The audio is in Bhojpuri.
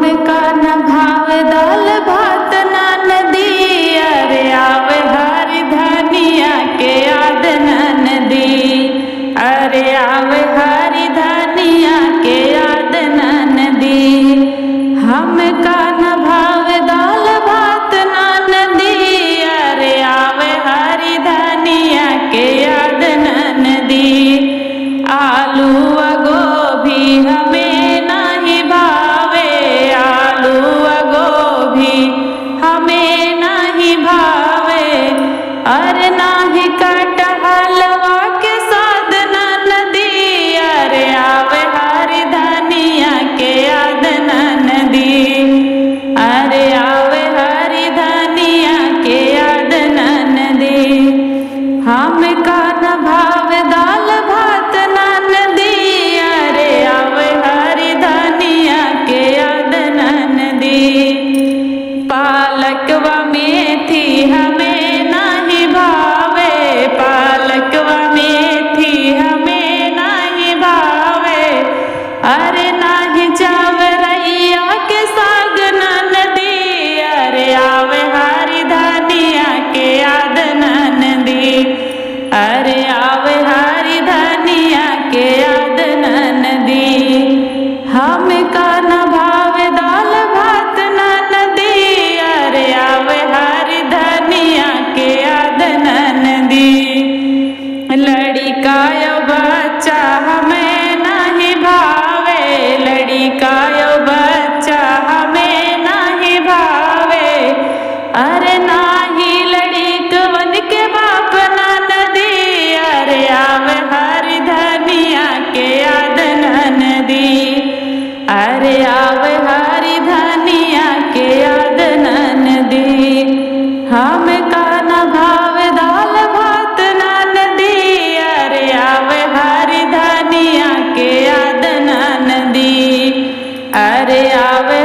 हमका न भावे दाल भात ना नदी, अरे आवे हरी धनिया के याद ना नदी, अरे आवे हरी धनिया के याद ना नदी। हमका न भावे दाल भात ना नदी, अरे आवे हरी धनिया के याद ना नदी। आलू व गोभी हमें नहीं भावे, आलू व गोभी हमें नहीं भावे, अरे नाही कटहलवा के साथ ना नदी, अरे आवे हरी धनिया के याद ना नदी, अरे आवे हरी धनिया के याद ना नदी। हमका न भावे दाल भात ना नदी, अरे आवे हरी धनिया के याद ना नदी। पालक व मेथी हमें नहीं भावे, पालक व मेथी हमें नहीं भावे, अरे नाही चावरैया के साग ना नदी, अरे आवे हरी धनिया के याद ना नदी, अरे आवे हरी धनिया के याद ना नदी। हमका न भावे दाल भात ना नदी, अरे आवे हरी धनिया के याद ना नदी। लड़का यो बच्चा हमें नहीं भावे, लड़का यो बच्चा हमें नहीं भावे, अरे नाही लड़कवन के बाप ना नदी, अरे आवे हरी धनिया के याद ना नदी, अरे आवे हरी धनिया के याद ना नदी। हमका न भावे दाल भात ना नदी, अरे आवे हरी धनिया के याद ना नदी, अरे आवे